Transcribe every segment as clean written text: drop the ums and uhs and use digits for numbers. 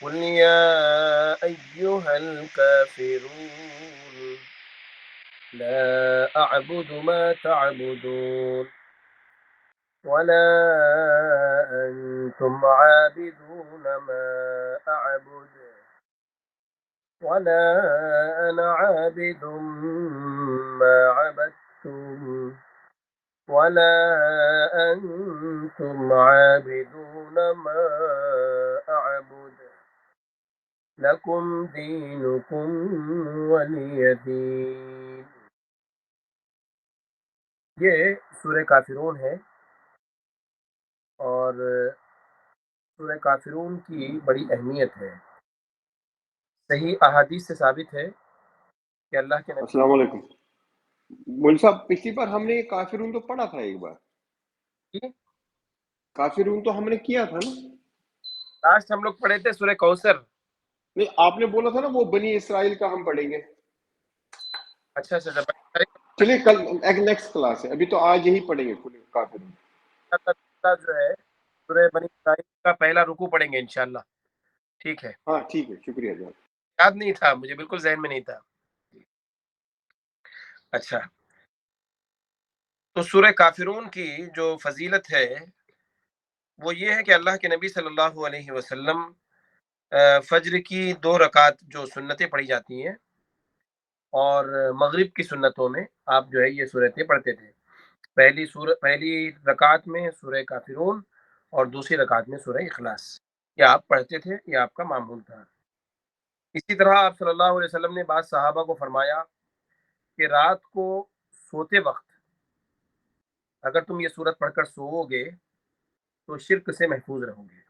قل يا أيها الكافرون لا أعبد ما تعبدون ولا أنتم عابدون ما أعبد ولا أنا عابد ما عبدتم ولا أنتم عابدون ما أعبد لكم دينكم ولي دين. یہ سورہ کافرون ہے، اور سورہ کافرون کی بڑی اہمیت ہے. صحیح احادیث سے ثابت ہے کہ اللہ کے نبی. السلام علیکم مول صاحب، پچھلی بار ہم نے یہ کافرون تو پڑھا تھا، ایک بار کافرون تو ہم نے کیا تھا نا. لاسٹ ہم لوگ پڑھے تھے سورہ کوثر. نہیں، آپ نے بولا تھا نا وہ بنی اسرائیل کا ہم پڑھیں گے. اچھا چلیے کل ایک نیکسٹ کلاس ہے، ابھی تو آج یہی پڑھیں گے کافرون. جو ہے سورہ بنی اسرائیل کا پہلا رکوع پڑھیں گے انشاءاللہ. ٹھیک ہے، ہاں ٹھیک ہے، شکریہ جناب. یاد نہیں تھا مجھے، بالکل ذہن میں نہیں تھا. اچھا، تو سورہ کافرون کی جو فضیلت ہے وہ یہ ہے کہ اللہ کے نبی صلی اللہ علیہ وسلم فجر کی 2 رکعت جو سنتیں پڑھی جاتی ہیں اور مغرب کی سنتوں میں آپ جو ہے یہ سورتیں پڑھتے تھے. پہلی رکعت میں سورہ کافرون اور دوسری رکعت میں سورہ اخلاص. یہ آپ پڑھتے تھے، یہ آپ کا معمول تھا. اسی طرح آپ صلی اللہ علیہ وسلم نے بعض صحابہ کو فرمایا کہ رات کو سوتے وقت اگر تم یہ سورت پڑھ کر سوؤ گے تو شرک سے محفوظ رہو گے،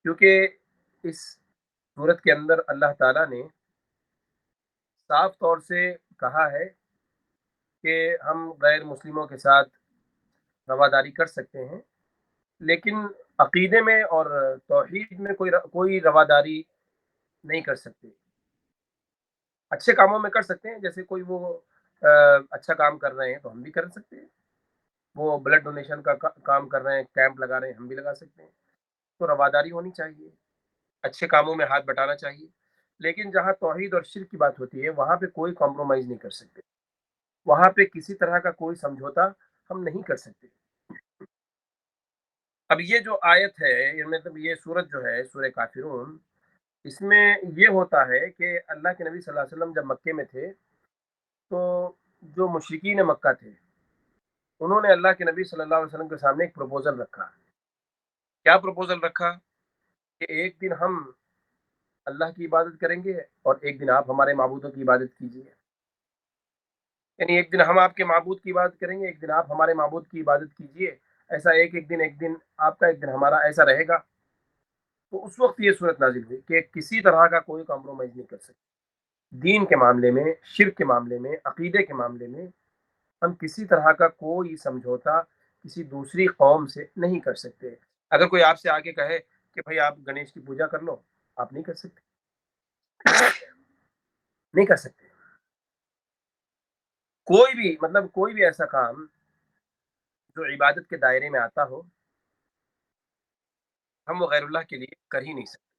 کیونکہ اس سورت کے اندر اللہ تعالیٰ نے صاف طور سے کہا ہے کہ ہم غیر مسلموں کے ساتھ رواداری کر سکتے ہیں، لیکن عقیدے میں اور توحید میں کوئی رواداری نہیں کر سکتے. اچھے کاموں میں کر سکتے ہیں، جیسے کوئی وہ اچھا کام کر رہے ہیں تو ہم بھی کر سکتے ہیں. وہ بلڈ ڈونیشن کا کام کر رہے ہیں، کیمپ لگا رہے ہیں، ہم بھی لگا سکتے ہیں. تو رواداری ہونی چاہیے، اچھے کاموں میں ہاتھ بٹانا چاہیے. لیکن جہاں توحید اور شرک کی بات ہوتی ہے وہاں پہ کوئی کمپرومائز نہیں کر سکتے، وہاں پہ کسی طرح کا کوئی سمجھوتا ہم نہیں کر سکتے. اب یہ جو آیت ہے، مطلب یہ سورت جو ہے سورہ کافرون، اس میں یہ ہوتا ہے کہ اللہ کے نبی صلی اللہ علیہ وسلم جب مکے میں تھے تو جو مشرکین مکہ تھے انہوں نے اللہ کے نبی صلی اللہ علیہ وسلم کے سامنے ایک پروپوزل رکھا. کیا پروپوزل رکھا؟ کہ ایک دن ہم اللہ کی عبادت کریں گے اور ایک دن آپ ہمارے معبودوں کی عبادت کیجیے. یعنی ایک دن ہم آپ کے معبود کی عبادت کریں گے، ایک دن آپ ہمارے معبود کی عبادت کیجیے. ایسا ایک دن آپ کا، ایک دن ہمارا، ایسا رہے گا. تو اس وقت یہ صورت نازل ہوئی کہ کسی طرح کا کوئی کمپرومائز نہیں کر سکتے. دین کے معاملے میں، شرک کے معاملے میں، عقیدے کے معاملے میں ہم کسی طرح کا کوئی سمجھوتا کسی دوسری قوم سے نہیں کر سکتے. اگر کوئی آپ سے آگے کہے کہ بھائی آپ گنیش کی پوجا کر لو، آپ نہیں کر سکتے، نہیں کر سکتے. کوئی بھی ایسا کام جو عبادت کے دائرے میں آتا ہو ہم وہ غیر اللہ کے لیے کر ہی نہیں سکتے،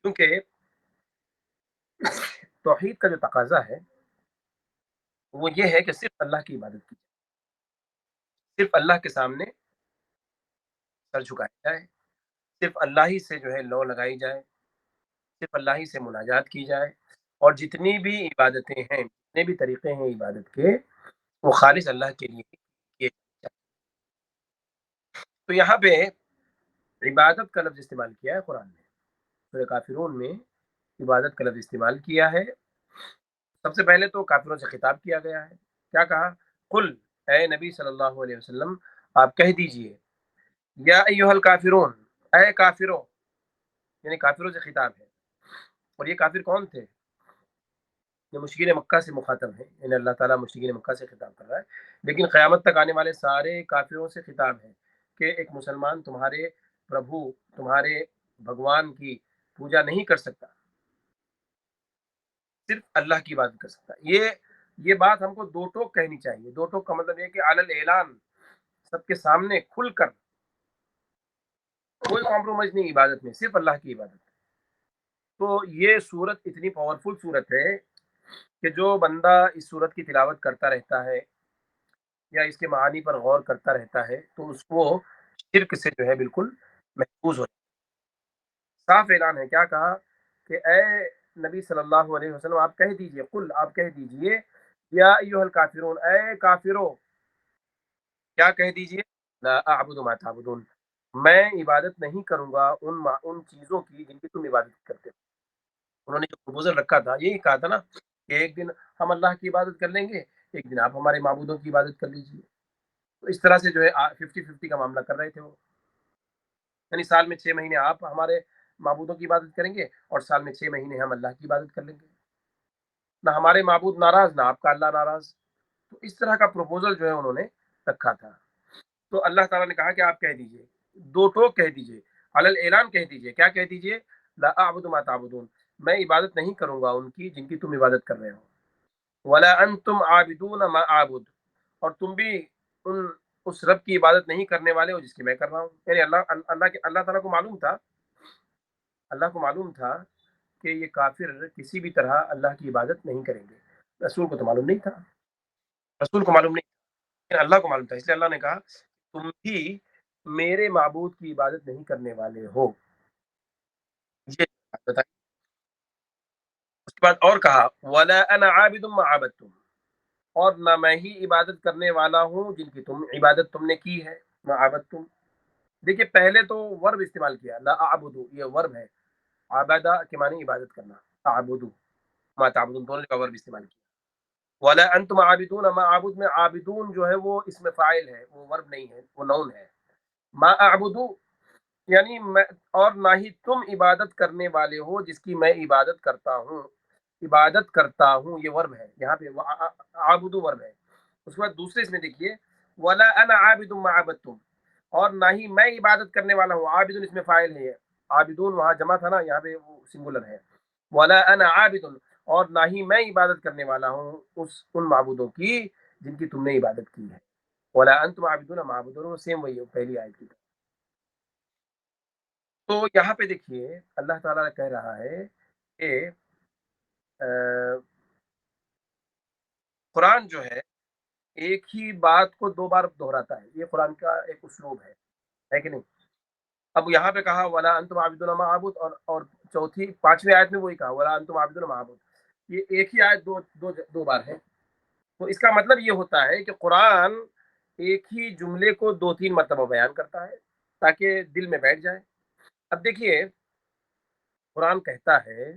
کیونکہ توحید کا جو تقاضا ہے وہ یہ ہے کہ صرف اللہ کی عبادت کی جائے، صرف اللہ کے سامنے سر جھکایا جائے، صرف اللہ ہی سے جو ہے لو لگائی جائے، صرف اللہ ہی سے مناجات کی جائے. اور جتنی بھی عبادتیں ہیں، جتنے بھی طریقے ہیں عبادت کے، وہ خالص اللہ کے لیے کیے جائیں. تو یہاں پہ عبادت کا لفظ استعمال کیا ہے قرآن نے، سورہ کافرون میں عبادت کا لفظ استعمال کیا ہے. سب سے پہلے تو کافروں سے خطاب کیا گیا ہے. کیا کہا؟ قل، اے نبی صلی اللہ علیہ وسلم آپ کہہ دیجئے، یا ایھا الکافرون، اے کافروں، یعنی کافروں سے خطاب ہے. اور یہ کافر کون تھے؟ یہ مشرکین مکہ سے مخاطب ہیں، یعنی اللہ تعالیٰ مشرکین مکہ سے خطاب کر رہا ہے. لیکن قیامت تک آنے والے سارے کافروں سے خطاب ہے کہ ایک مسلمان تمہارے پربھو، تمہارے بھگوان کی پوجا نہیں کر سکتا، صرف اللہ کی عبادت کر سکتا. یہ بات ہم کو دو ٹوک کہنی چاہیے. دو ٹوک کا مطلب یہ کہ علی الاعلان، سب کے سامنے کھل کر کوئی کمپرومائز نہیں عبادت میں، صرف اللہ کی عبادت. تو یہ صورت اتنی پاورفل صورت ہے کہ جو بندہ اس صورت کی تلاوت کرتا رہتا ہے یا اس کے معانی پر غور کرتا رہتا ہے تو اس کو شرک سے جو ہے بالکل محفوظ ہو. صاف اعلان ہے، کیا کہا کہ اے نبی صلی اللہ علیہ وسلم آپ کہہ دیجئے، قل آپ کہہ دیجئے، یا ایھا الکافرون اے کافرو، کیا کہہ دیجئے، لا اعبد ما تعبدون، میں عبادت نہیں کروں گا ان چیزوں کی جن کی تم عبادت کرتے ہو. انہوں نے جو پروپوزل رکھا تھا یہی کہا تھا نا کہ ایک دن ہم اللہ کی عبادت کر لیں گے، ایک دن آپ ہمارے معبودوں کی عبادت کر لیجیے. تو اس طرح سے جو ہے 50-50 کا معاملہ کر رہے تھے وہ، یعنی سال میں 6 مہینے آپ ہمارے معبودوں کی عبادت کریں گے اور سال میں 6 مہینے ہم اللہ کی عبادت کر لیں گے. نہ ہمارے معبود ناراض نہ آپ کا اللہ ناراض. تو اس طرح کا پروپوزل جو ہے انہوں نے رکھا تھا. تو اللہ تعالیٰ نے کہا کہ آپ کہہ دیجئے، دو ٹوک کہہ دیجئے، علل اعلان کہہ دیجئے. کیا کہہ دیجئے؟ لا اعبد ما تعبدون، میں عبادت نہیں کروں گا ان کی جن کی تم عبادت کر رہے ہو. ولا انتم عابدون ما اعبد، اور تم بھی ان اس رب کی عبادت نہیں کرنے والے ہو جس کی میں کر رہا ہوں. یعنی اللہ تعالیٰ کو معلوم تھا، اللہ کو معلوم تھا کہ یہ کافر کسی بھی طرح اللہ کی عبادت نہیں کریں گے. رسول کو تو معلوم نہیں تھا، رسول کو معلوم نہیں تھا، لیکن اللہ کو معلوم تھا. اس لیے اللہ نے کہا تم بھی میرے معبود کی عبادت نہیں کرنے والے ہو. یہ بتایا. اس کے بعد اور کہا ولا انا عابد ما عبدتم، اور نہ میں ہی عبادت کرنے والا ہوں جن کی عبادت تم نے کی ہے. ما عبدتم، دیکھیے پہلے تو ورب استعمال کیا، لا اعبدو یہ ورب ہے، عبادہ کے معنی عبادت کرنا، اعبدو ما تعبدون دونوں کا ورب استعمال کیا. ولا انتم عابدون ما اعبد میں عابدون جو ہے وہ اسم فاعل ہے، وہ ورب نہیں ہے، وہ نون ہے. ما اعبدو یعنی میں، اور نہ ہی تم عبادت کرنے والے ہو جس کی میں عبادت کرتا ہوں. عبادت کرتا ہوں یہ ورب ہے یہاں پہ، عابدو ورب ہے. اس کے بعد دوسرے اس میں دیکھیے ولا انا عابد ما عبدتم، اور نہ ہی میں عبادت کرنے والا ہوں. عابدون اس میں فاعل ہے، عابدون وہاں جمع تھا نا، یہاں پہ وہ سنگولر ہے. ولا انا عابد، اور نہ ہی میں عبادت کرنے والا ہوں ان معبودوں کی جن کی تم نے عبادت کی ہے. ولا انتم عابدون ما اعبد، وہ سیم وہی ہے پہلی آیت کی. تو یہاں پہ دیکھیے اللہ تعالیٰ کہہ رہا ہے کہ قرآن جو ہے ایک ہی بات کو دو بار دہراتا ہے، یہ قرآن کا ایک اسلوب ہے کہ نہیں. اب یہاں پہ کہا ولا انتم عابدون ما اعبد، اور چوتھی پانچویں آیت میں وہی کہا ولا انتم عابدون ما اعبد. یہ ایک ہی آیت دو بار ہے. تو اس کا مطلب یہ ہوتا ہے کہ قرآن ایک ہی جملے کو 2-3 مرتبہ بیان کرتا ہے تاکہ دل میں بیٹھ جائے. اب دیکھیے قرآن کہتا ہے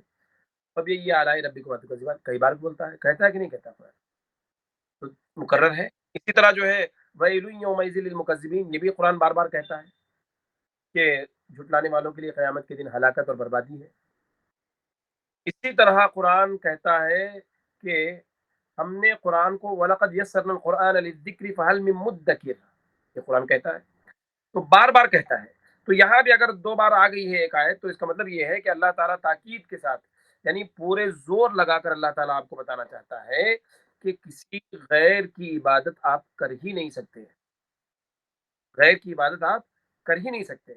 اب یہ اعلیٰ ربی کو کئی بار بولتا ہے، کہتا ہے کہ نہیں کہتا قرآن؟ تو مکرر ہے. اسی طرح جو ہے ویل یومئذ للمکذبین، یہ بھی قرآن بار بار کہتا ہے کہ جھٹلانے والوں کے لیے قیامت کے دن ہلاکت اور بربادی ہے. اسی طرح قرآن کہتا ہے کہ ہم نے قرآن کو وَلَقَدْ يَسَّرْنَا الْقُرْآنَ لِلذِّكْرِ فَهَلْ مِن مُدَّكِرٍ، یہ قرآن کہتا ہے. تو بار بار کہتا ہے. تو یہاں بھی اگر 2 بار آ گئی ہے ایک آیت تو اس کا مطلب یہ ہے کہ اللہ تعالیٰ تاکید کے ساتھ، یعنی پورے زور لگا کر اللہ تعالیٰ آپ کو بتانا چاہتا ہے کہ کسی غیر کی عبادت آپ کر ہی نہیں سکتے، غیر کی عبادت آپ کر ہی نہیں سکتے.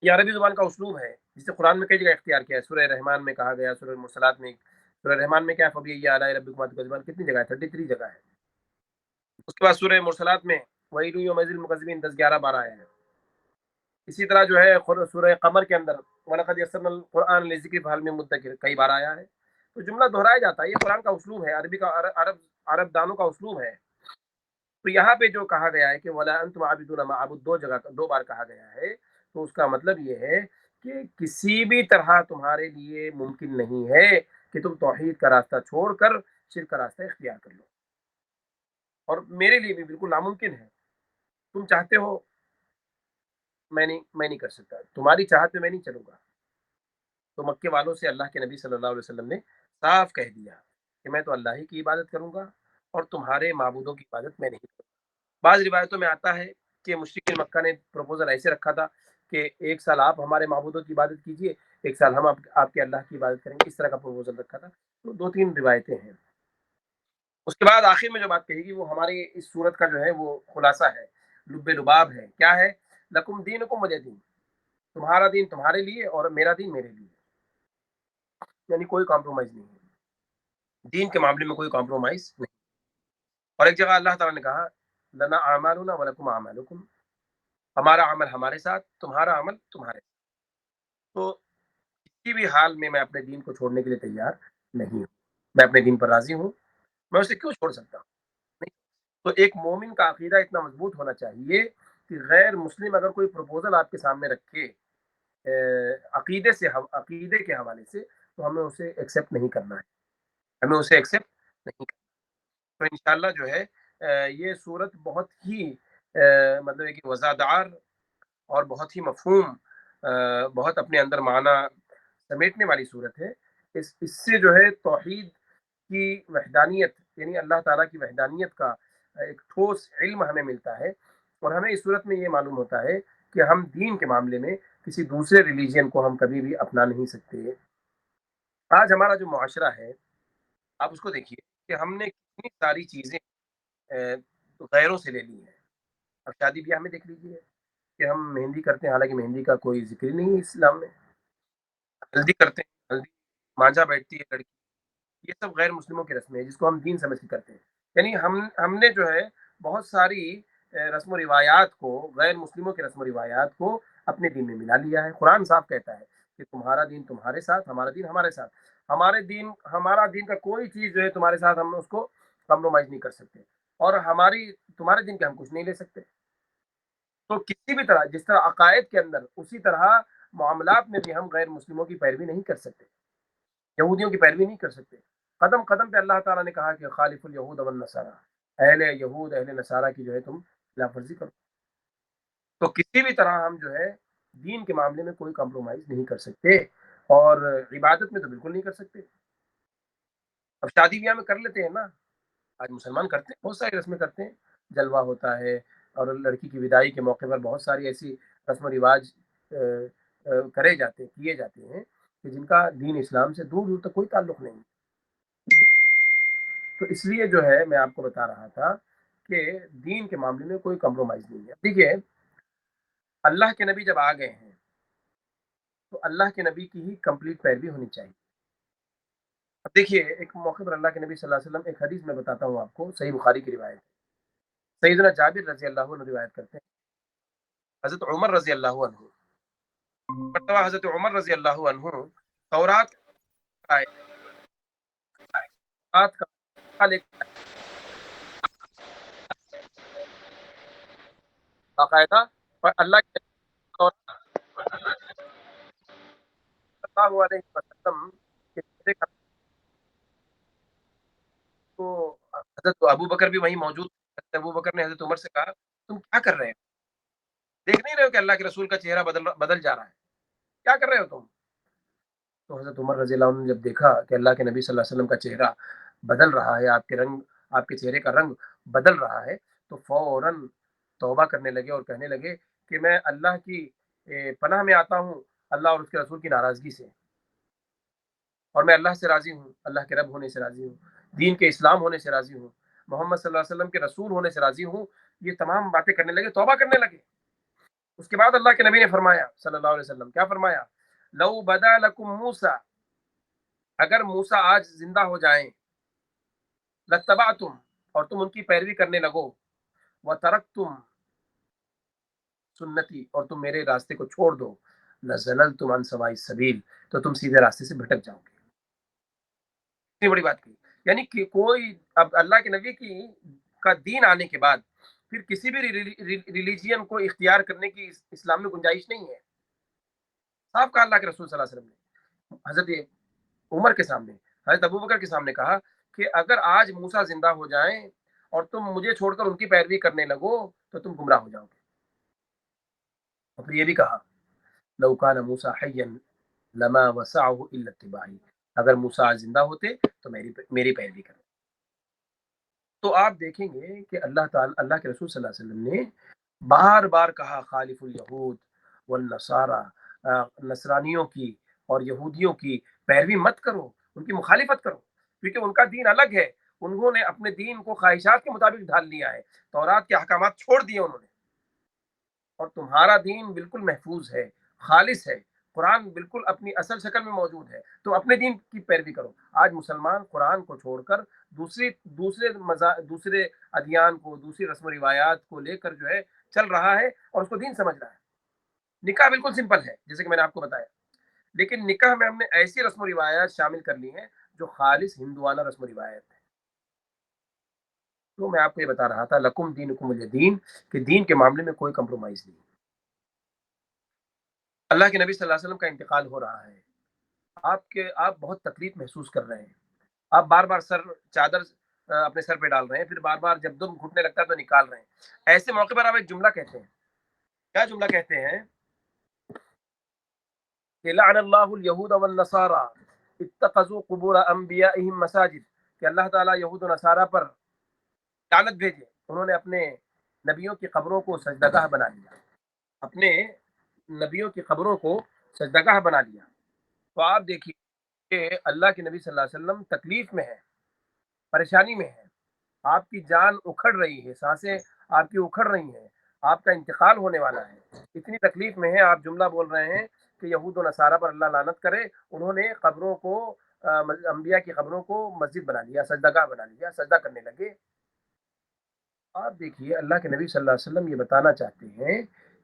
یہ عربی زبان کا اسلوب ہے جسے قرآن میں کئی جگہ اختیار کیا ہے. سورہ رحمان میں کہا گیا، سورہ مرسلات میں. سورہ رحمان میں کیا فبی اعلیٰ ربکما تکذبان، کتنی جگہ ہے؟ 33 جگہ ہے. اس کے بعد سورہ مرسلات میں ویل یومئذ للمکذبین 10-11 بار آیا ہے. اسی طرح جو ہے سورہ قمر کے اندر وَلَقَدْ يَسَّرْنَا الْقُرْآنَ لِلذِّكْرِ فَهَلْ مِن مُدَّكِرٍ کئی بار آیا ہے. تو جملہ دہرایا جاتا ہے، یہ قرآن کا اسلوب ہے، عربی کا عرب دانوں کا اسلوب ہے. تو یہاں پہ جو کہا گیا ہے کہ وَلَا أَنْتُمْ عَابِدُونَ مَا أَعْبُدُ 2 بار کہا گیا ہے، تو اس کا مطلب یہ ہے کہ کسی بھی طرح تمہارے لیے ممکن نہیں ہے کہ تم توحید کا راستہ چھوڑ کر شرک کا راستہ اختیار کر لو، اور میرے لیے بھی بالکل ناممکن ہے. تم چاہتے ہو میں نہیں کر سکتا، تمہاری چاہت میں نہیں چلوں گا. تو مکے والوں سے اللہ کے نبی صلی اللہ علیہ وسلم نے صاف کہہ دیا کہ میں تو اللہ ہی کی عبادت کروں گا اور تمہارے معبودوں کی عبادت میں نہیں کروں گا. بعض روایتوں میں آتا ہے کہ مشرکین مکہ نے پروپوزل ایسے رکھا تھا کہ 1 سال آپ ہمارے معبودوں کی عبادت کیجیے، 1 سال ہم آپ کے اللہ کی عبادت کریں گے. اس طرح کا پروپوزل رکھا تھا. تو 2-3 روایتیں ہیں. اس کے بعد آخر میں جو بات کہی گی وہ ہماری اس صورت کا جو ہے وہ خلاصہ ہے، لب لباب ہے. کیا ہے لکم دینکم ولیہ دین، تمہارا دین تمہارے لیے اور میرا دین میرے لیے، یعنی کوئی کمپرومائز نہیں ہے، دین کے معاملے میں کوئی کمپرومائز نہیں۔ اور ایک جگہ اللہ تعالیٰ نے کہا لنا اعمالنا ولکم اعمالکم، ہمارا عمل ہمارے ساتھ، تمہارا عمل تمہارے ساتھ۔ تو کسی بھی حال میں اپنے دین کو چھوڑنے کے لیے تیار نہیں ہوں، میں اپنے دین پر راضی ہوں، میں اسے کیوں چھوڑ سکتا ہوں؟ نہیں۔ تو ایک مومن کا عقیدہ اتنا مضبوط ہونا چاہیے کہ غیر مسلم اگر کوئی پروپوزل آپ کے سامنے رکھے عقیدے کے حوالے سے، تو ہمیں اسے ایکسیپٹ نہیں کرنا ہے، ہمیں اسے ایکسیپٹ نہیں کرنا۔ تو انشاءاللہ جو ہے یہ صورت بہت ہی مطلب ہے کہ وزادار اور بہت ہی مفہوم، بہت اپنے اندر معنی سمیٹنے والی صورت ہے۔ اس سے جو ہے توحید کی وحدانیت، یعنی اللہ تعالیٰ کی وحدانیت کا ایک ٹھوس علم ہمیں ملتا ہے، اور ہمیں اس صورت میں یہ معلوم ہوتا ہے کہ ہم دین کے معاملے میں کسی دوسرے ریلیجین کو ہم کبھی بھی اپنا نہیں سکتے۔ آج ہمارا جو معاشرہ ہے، آپ اس کو دیکھیے کہ ہم نے کتنی ساری چیزیں غیروں سے لے لی ہیں۔ اب شادی بیاہ میں دیکھ لیجیے کہ ہم مہندی کرتے ہیں، حالانکہ مہندی کا کوئی ذکر ہی نہیں ہے اسلام میں۔ ہلدی کرتے ہیں، ہلدی مانجا بیٹھتی ہے لڑکی، یہ سب غیر مسلموں کی رسمیں ہیں جس کو ہم دین سمجھ کے کرتے ہیں۔ یعنی ہم نے جو ہے بہت ساری رسم و روایات کو، غیر مسلموں کی رسم و روایات کو اپنے دین میں ملا لیا ہے۔ قرآن صاف کہتا ہے کہ تمہارا دین تمہارے ساتھ، ہمارا دین ہمارے ساتھ، ہمارا دین کا کوئی چیز جو ہے تمہارے ساتھ ہم اس کو کمپرومائز نہیں کر سکتے، اور تمہارے دین کے ہم کچھ نہیں لے سکتے۔ تو کسی بھی طرح، جس طرح عقائد کے اندر، اسی طرح معاملات میں بھی ہم غیر مسلموں کی پیروی نہیں کر سکتے، یہودیوں کی پیروی نہیں کر سکتے۔ قدم قدم پہ اللہ تعالیٰ نے کہا کہ خالف الیہود والنصارى، اہل یہود اہل نصارہ کی جو ہے تم خلاف ورزی کرو۔ تو کسی بھی طرح ہم جو ہے دین کے معاملے میں کوئی کمپرومائز نہیں کر سکتے، اور عبادت میں تو بالکل نہیں کر سکتے۔ اب شادی بیاہ میں کر لیتے ہیں نا، آج مسلمان کرتے ہیں، بہت ساری رسمیں کرتے ہیں، جلوہ ہوتا ہے، اور لڑکی کی وداعی کے موقع پر بہت ساری ایسی رسم و رواج کیے جاتے ہیں کہ جن کا دین اسلام سے دور دور تک کوئی تعلق نہیں۔ تو اس لیے جو ہے میں آپ کو بتا رہا تھا کہ دین کے معاملے میں کوئی کمپرومائز نہیں ہے۔ دیکھیے اللہ کے نبی جب آ گئے ہیں تو اللہ کے نبی کی ہی کمپلیٹ پیروی ہونی چاہیے۔ اب دیکھیے ایک موقع پر اللہ کے نبی صلی اللہ علیہ وسلم، ایک حدیث میں بتاتا ہوں آپ کو، صحیح بخاری کی روایت ہے، سیدنا جابر رضی اللہ عنہ روایت کرتے ہیں، حضرت عمر رضی اللہ عنہ، مرتبہ حضرت عمر رضی اللہ عنہ تورات کا باقاعدہ، اور اللہ کے صلی اللہ علیہ وسلم کے چہرے کا، تو حضرت ابو بکر بھی وہیں موجود تھے۔ حضرت ابو بکر نے حضرت عمر سے کہا تم کیا کر رہے ہو؟ دیکھ نہیں رہے ہو کہ اللہ کے رسول کا چہرہ بدل جا رہا ہے، کیا کر رہے ہو تم؟ تو حضرت عمر رضی اللہ عنہ نے جب دیکھا کہ اللہ کے نبی صلی اللہ علیہ وسلم کا چہرہ بدل رہا ہے، آپ کے چہرے کا رنگ بدل رہا ہے، تو فوراً توبہ کرنے لگے اور کہنے لگے کہ میں اللہ کی پناہ میں آتا ہوں اللہ اور اس کے رسول کی ناراضگی سے، اور میں اللہ سے راضی ہوں، اللہ کے رب ہونے سے راضی ہوں، دین کے اسلام ہونے سے راضی ہوں، محمد صلی اللہ علیہ وسلم کے رسول ہونے سے راضی ہوں۔ یہ تمام باتیں کرنے لگے، توبہ کرنے لگے۔ اس کے بعد اللہ کے نبی نے فرمایا صلی اللہ علیہ وسلم، کیا فرمایا؟ لو بدا لکم موسیٰ، اگر موسیٰ آج زندہ ہو جائیں، لتبعتم، اور تم ان کی پیروی کرنے لگو، وترکتم سنتی، اور تم میرے راستے کو چھوڑ دو، لزللتم عن سواء السبیل، تو تم سیدھے راستے سے بھٹک جاؤ گے۔ اتنی بڑی بات کی، یعنی کہ کوئی اب اللہ کے نبی کا دین آنے کے بعد پھر کسی بھی ریلیجین کو اختیار کرنے کی اسلام میں گنجائش نہیں ہے۔ صاف کہا اللہ کے رسول صلی اللہ علیہ وسلم نے حضرت عمر کے سامنے، حضرت ابو بکر کے سامنے کہا کہ اگر آج موسیٰ زندہ ہو جائیں اور تم مجھے چھوڑ کر ان کی پیروی کرنے لگو تو تم گمراہ ہو جاؤ گے۔ اور پھر یہ بھی کہا لو کان موسیٰ حیا لما وسعه الا اتباعی، اگر موسیٰ آج زندہ ہوتے تو میری پیروی کرتے۔ تو آپ دیکھیں گے کہ اللہ کے رسول صلی اللہ علیہ وسلم نے بار بار کہا خالف الیہود والنصارى، نصرانیوں کی اور یہودیوں کی پیروی مت کرو، ان کی مخالفت کرو، کیونکہ ان کا دین الگ ہے، انہوں نے اپنے دین کو خواہشات کے مطابق ڈھال لیا ہے، تورات کے احکامات چھوڑ دیے انہوں نے۔ اور تمہارا دین بالکل محفوظ ہے، خالص ہے، قرآن بالکل اپنی اصل شکل میں موجود ہے، تو اپنے دین کی پیروی کرو۔ آج مسلمان قرآن کو چھوڑ کر دوسرے ادیان کو، دوسری رسم و روایات کو لے کر جو ہے چل رہا ہے اور اس کو دین سمجھ رہا ہے۔ نکاح بالکل سمپل ہے جیسے کہ میں نے آپ کو بتایا، لیکن نکاح میں ہم نے ایسی رسم و روایات شامل کر لی ہیں جو خالص ہندوانہ رسم و روایت ہے۔ تو میں آپ کو یہ بتا رہا تھا لکم دینکم ولیہ دین، کہ دین کے معاملے میں کوئی کمپرومائز نہیں۔ اللہ کے نبی صلی اللہ علیہ وسلم کا انتقال ہو رہا ہے، آپ بہت تکلیف محسوس کر رہے ہیں، آپ بار بار چادر اپنے سر پہ ڈال رہے ہیں، پھر بار بار جب دم گھٹنے لگتا ہے تو نکال رہے ہیں۔ ایسے موقع پر آپ ایک جملہ کہتے ہیں، کیا جملہ کہتے ہیں کہ لعن اللہ الیہود والنصارى اتخذوا قبور انبیائہم مساجد، کہ اللہ تعالیٰ یہود و نصارہ پر لعنت بھیجے، انہوں نے اپنے نبیوں کی قبروں کو سجدگاہ بنا لیا، اپنے نبیوں کی قبروں کو سجدگاہ بنا لیا۔ تو آپ دیکھیے کہ اللہ کے نبی صلی اللہ علیہ وسلم تکلیف میں ہے، پریشانی میں ہے، آپ کی جان اکھڑ رہی ہے، سانسیں آپ کی اکھڑ رہی ہیں، آپ کا انتقال ہونے والا ہے، اتنی تکلیف میں ہے، آپ جملہ بول رہے ہیں کہ یہود و نصارہ پر اللہ لعنت کرے، انہوں نے قبروں کو انبیاء کی قبروں کو مسجد بنا لیا، سجدگاہ بنا لیا، سجدہ کرنے لگے۔ آپ دیکھیے اللہ کے نبی صلی اللہ علیہ وسلم یہ بتانا چاہتے ہیں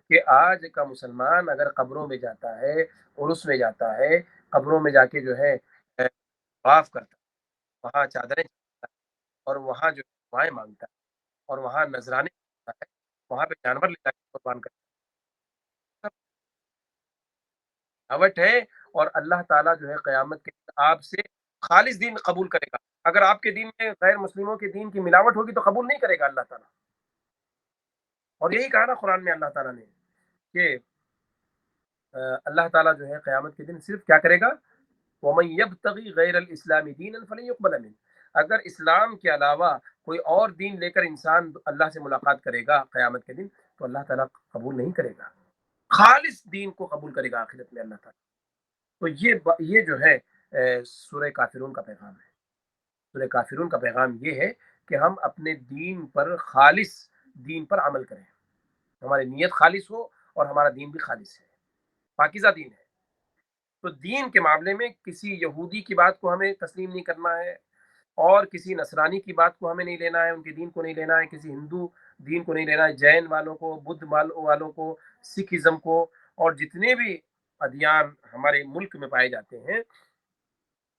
کہ آج کا مسلمان اگر قبروں میں جاتا ہے، عرس میں جاتا ہے، قبروں میں جا کے جو ہے طواف کرتا ہے، وہاں چادریں چڑھاتا ہے، اور وہاں جو دعائیں مانگتا ہے، اور وہاں نذرانے کرتا ہے، وہاں پہ جانور لے جا کے قربان کرتا ہے، سب دعوت ہے۔ اور اللہ تعالیٰ جو ہے قیامت کے دن آپ سے خالص دین قبول کرے گا۔ اگر آپ کے دین میں غیر مسلموں کے دین کی ملاوٹ ہوگی تو قبول نہیں کرے گا اللہ تعالیٰ۔ اور یہی کہا نا قرآن میں اللہ تعالیٰ نے کہ اللہ تعالیٰ جو ہے قیامت کے دن صرف کیا کرے گا، وَمَن يَبْتَغِي غَيْرَ الْإِسْلَامِ دِينًا فَلَن يُقْبَلَ مِنْهُ، اگر اسلام کے علاوہ کوئی اور دین لے کر انسان اللہ سے ملاقات کرے گا قیامت کے دن تو اللہ تعالیٰ قبول نہیں کرے گا، خالص دین کو قبول کرے گا آخرت میں اللہ تعالیٰ۔ تو یہ جو ہے سورہ کافرون کا پیغام ہے۔ سورہ کافرون کا پیغام یہ ہے کہ ہم اپنے دین پر، خالص دین پر عمل کریں، ہماری نیت خالص ہو اور ہمارا دین بھی خالص ہے، پاکیزہ دین ہے۔ تو دین کے معاملے میں کسی یہودی کی بات کو ہمیں تسلیم نہیں کرنا ہے، اور کسی نصرانی کی بات کو ہمیں نہیں لینا ہے، ان کے دین کو نہیں لینا ہے، کسی ہندو دین کو نہیں لینا ہے، جین والوں کو، بدھ والوں کو، سکھ ازم کو، اور جتنے بھی ادیان ہمارے ملک میں پائے جاتے ہیں،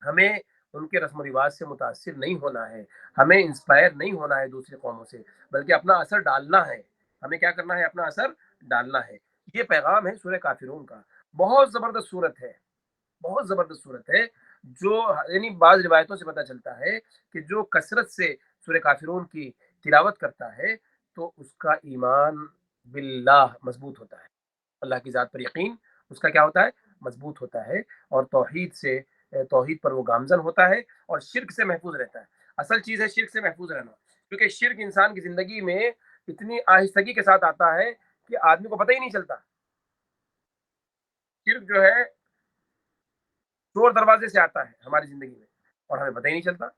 ہمیں ان کے رسم و رواج سے متاثر نہیں ہونا ہے، ہمیں انسپائر نہیں ہونا ہے دوسری قوموں سے، بلکہ اپنا اثر ڈالنا ہے۔ ہمیں کیا کرنا ہے؟ اپنا اثر ڈالنا ہے۔ یہ پیغام ہے سورہ کافرون کا۔ بہت زبردست صورت ہے، بہت زبردست صورت ہے، جو یعنی بعض روایتوں سے پتہ چلتا ہے کہ جو کثرت سے سورہ کافرون کی تلاوت کرتا ہے تو اس کا ایمان باللہ مضبوط ہوتا ہے، اللہ کی ذات پر یقین اس کا کیا ہوتا ہے؟ مضبوط ہوتا ہے، اور توحید پر وہ گامزن ہوتا ہے، اور شرک سے محفوظ رہتا ہے۔ اصل چیز ہے شرک سے محفوظ رہنا، کیونکہ شرک انسان کی زندگی میں اتنی آہستگی کے ساتھ آتا ہے کہ آدمی کو پتہ ہی نہیں چلتا۔ شرک جو ہے چور دروازے سے آتا ہے ہماری زندگی میں اور ہمیں پتہ ہی نہیں چلتا۔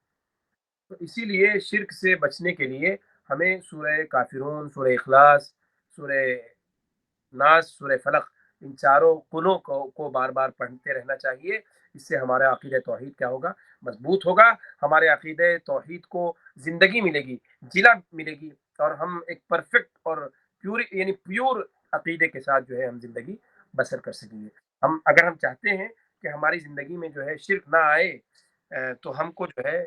تو اسی لیے شرک سے بچنے کے لیے ہمیں سورہ کافرون، سورہ اخلاص، سورہ ناس، سورہ فلق، ان چاروں قلوں کو بار بار پڑھتے رہنا چاہیے۔ اس سے ہمارا عقیدہ توحید کیا ہوگا؟ مضبوط ہوگا، ہمارے عقیدہ توحید کو زندگی ملے گی، جلا ملے گی، اور ہم ایک پرفیکٹ اور پیور عقیدے کے ساتھ جو ہے ہم زندگی بسر کر سکیں گے۔ اگر ہم چاہتے ہیں کہ ہماری زندگی میں جو ہے شرک نہ آئے، تو ہم کو جو ہے،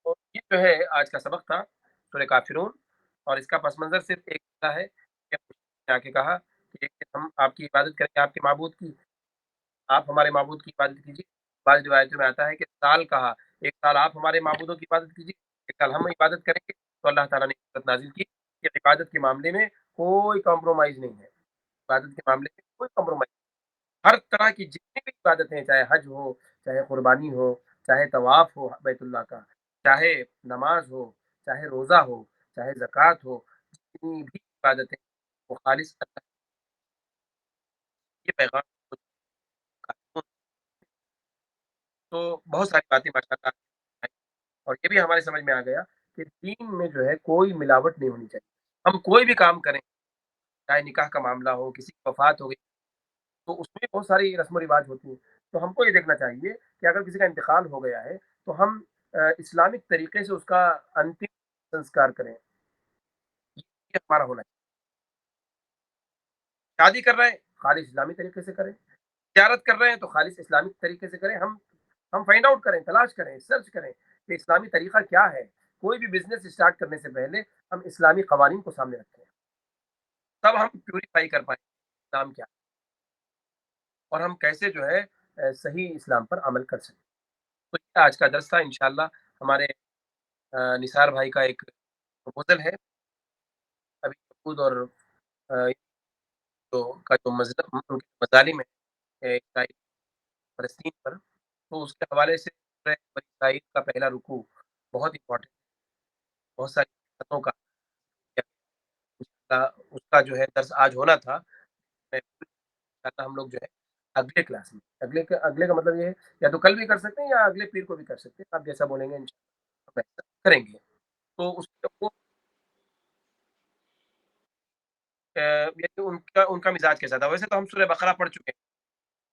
تو یہ جو ہے آج کا سبق تھا سورہ کافرون، اور اس کا پس منظر صرف ایک ہوتا ہے کہ نے آ کے کہا کہ ہم آپ کی عبادت کریں گے، آپ کے معبود کی، آپ ہمارے معبود کی عبادت کیجیے۔ بعض روایتوں میں آتا ہے کہ سال کہا، ایک سال آپ ہمارے معبودوں کی عبادت کیجیے، ایک سال ہم عبادت کریں گے۔ تو اللہ تعالیٰ نے عبادت نازل کی کہ عبادت کے معاملے میں کوئی کمپرومائز نہیں ہے، عبادت کے معاملے میں کوئی کمپرومائز، ہر طرح کی جتنی بھی عبادتیں ہیں، چاہے حج ہو، چاہے قربانی ہو، چاہے طواف ہو بیت اللہ کا، چاہے نماز ہو، چاہے روزہ ہو، چاہے زکوٰۃ ہو، جتنی بھی عبادتیں وہ خالص اللہ کے پیغام کو۔ تو بہت ساری باتیں ماشاء اللہ، اور یہ بھی ہمارے سمجھ میں آ گیا کہ دین میں جو ہے کوئی ملاوٹ نہیں ہونی چاہیے. ہم کوئی بھی کام کریں، چاہے نکاح کا معاملہ ہو، کسی کی وفات ہو گئی، تو اس میں بہت ساری رسم و رواج ہوتی ہیں. تو ہم کو یہ دیکھنا چاہیے کہ اگر کسی کا انتقال ہو گیا ہے تو ہم اسلامک طریقے سے اس کا انتم سنسکار کریں. یہ ہمارا ہونا چاہیے. شادی کر رہے ہیں خالص اسلامی طریقے سے کریں، تجارت کر رہے ہیں تو خالص اسلامک طریقے سے کریں. ہم فائنڈ آؤٹ کریں، تلاش کریں، سرچ کریں کہ اسلامی طریقہ کیا ہے. کوئی بھی بزنس اسٹارٹ کرنے سے پہلے ہم اسلامی قوانین کو سامنے رکھتے ہیں، تب ہم پیوریفائی کر پائیں اسلام کیا ہے، اور ہم کیسے جو ہے صحیح اسلام پر عمل کر سکیں. تو یہ آج کا درس تھا. انشاءاللہ ہمارے نثار بھائی کا ایک پروپوزل ہے ابھی خود، اور جو مذہب ان کے مظالم ہے اسرائیل فلسطین پر، تو اس کے حوالے سے سورہ بنی اسرائیل کا پہلا رکوع بہت امپورٹنٹ، بہت ساری باتوں کا اس کا جو ہے درس آج ہونا تھا. انشاءاللہ ہم لوگ جو ہے اگلے کلاس میں، اگلے کا مطلب یہ ہے یا تو کل بھی کر سکتے ہیں یا اگلے پیر کو بھی کر سکتے ہیں. آپ جیسا بولیں گے انشاءاللہ ہم ایسا کریں گے. تو اس کو یعنی ان کا مزاج کیسا تھا. ویسے تو ہم سورہ بقرہ پڑھ چکے ہیں.